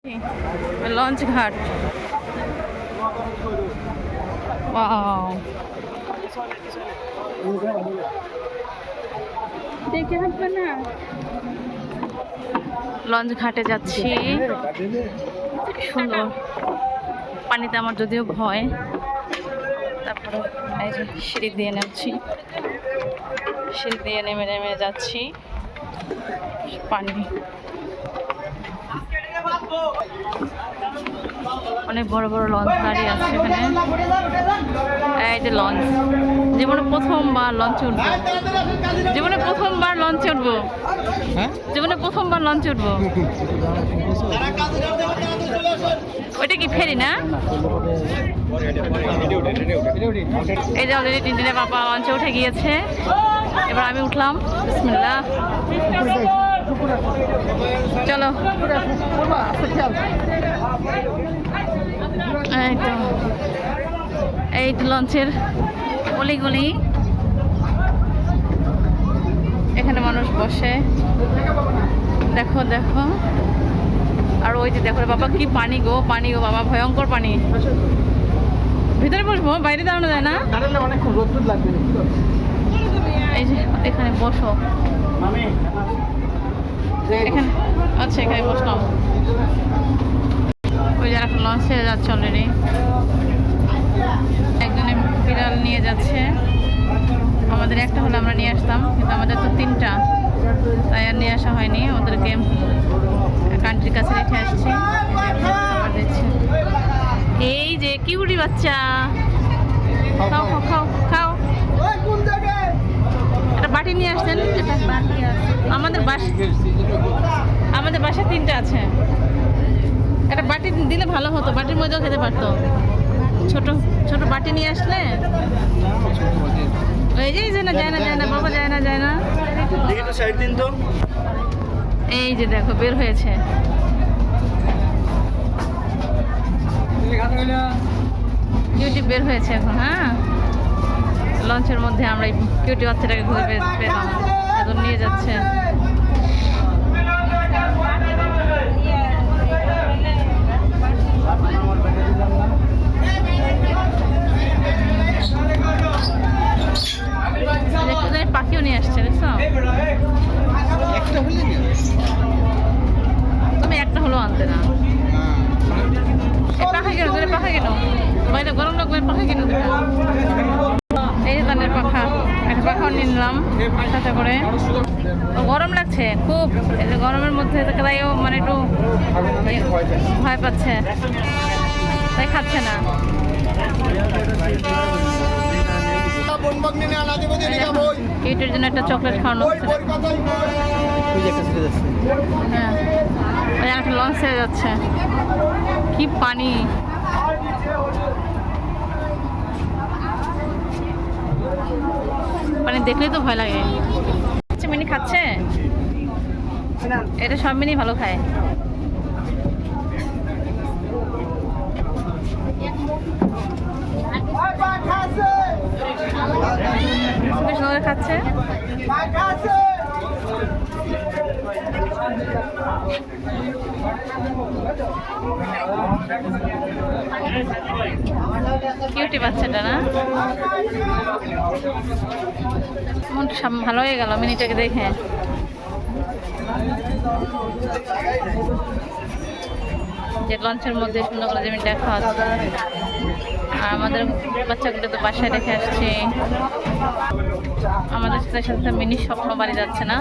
Launch ঘাট। Wow, দেখে হাঁটবে না। লঞ্চ ঘাটে যাচ্ছি, সুন্দর। পানিতে আমার যদিও ভয়, তারপরে এই যে সিঁড়ি দিয়ে নামছি, সিঁড়ি দিয়ে নেমে নেমে যাচ্ছি। পানি অনেক বড় বড় লঞ্চ দাঁড়িয়ে আছে এখানে। এই যে লঞ্চ, জীবনে প্রথমবার লঞ্চে উঠবো, জীবনে প্রথমবার লঞ্চে উঠবো, জীবনে প্রথমবার লঞ্চে উঠবো। ওইটা কি ফেরি না? এই যে অলরেডি টিনটিনে বাবা লঞ্চে উঠে গিয়েছে, এবার আমি উঠলাম। বিসমিল্লাহ, চলো। এই তো লঞ্চের অলিগলি, এখানে মানুষ বসে। দেখো দেখো, আর ওই যে দেখো বাবা, কি পানি গো, পানি গো বাবা, ভয়ঙ্কর পানি। ভিতরে বসবো, বাইরে দাঁড়ানো যায় না। এই যে এখানে বসো, এখানে আচ্ছা, এখানে বসলাম। ওই যারা লঞ্চ ছেড়ে যাচ্ছে অলরেডি, একজনে বিড়াল নিয়ে যাচ্ছে। আমাদের একটা হলে আমরা নিয়ে আসতাম, কিন্তু আমাদের তো তিনটা, তাই আর নিয়ে আসা হয়নি। ওদেরকে কান্ট্রির কাছে রেখে আসছি। এই যে কিউটি বাচ্চা, খাও খাও খাও খাও। একটা বাটি নিয়ে আসছেন। আমাদের বাসায় তিনটা আছে। একটা বাটি দিলে ভালো হতো, বাটির মধ্যেও খেতে পারতো। ছোট ছোট বাটি নিয়ে আসলে। এই যে না, যায় না, যায় না বাবা, যায় না, যায় না। এই যে দেখো বের হয়েছে। কিউটি বের হয়েছে এখন। হ্যাঁ, লঞ্চের মধ্যে আমরা এই কিউটি বাচ্চাটাকে ঘুরে পেলাম, এখন নিয়ে যাচ্ছে। পাখিও নিয়ে আসছে, দেখছো? তুমি একটা হলো আনতে না। পাখা কেন, পাখা কেন? বাইরে গরম লাগবে, পাখা কেন? এই যে তাদের পাখা, একটা পাখাও নিলাম সাথে করে। গরম লাগছে খুব, গরমের মধ্যে তাইও মানে একটু ভয় পাচ্ছে, তাই খাচ্ছে না। কিউটির জন্য একটা চকলেট খাওয়ানো হচ্ছে। হ্যাঁ, ওই একটা লঞ্চ ছেড়ে যাচ্ছে। কি পানি! পানি দেখলেই তো ভয় লাগে। মিনি খাচ্ছে, এটা সব মিনি ভালো খায়। খাচ্ছে। কিউটি বাচ্চাটা না, মনটা সব ভালো হয়ে গেল মিনিটাকে দেখে। যে লঞ্চের মধ্যে সুন্দর করে যেমন দেখা হচ্ছে। আর আমাদের বাচ্চাগুলো তো বাসায় রেখে আসছে। আমাদের সাথে সাথে মিনি স্বপ্ন বাড়ি যাচ্ছে না।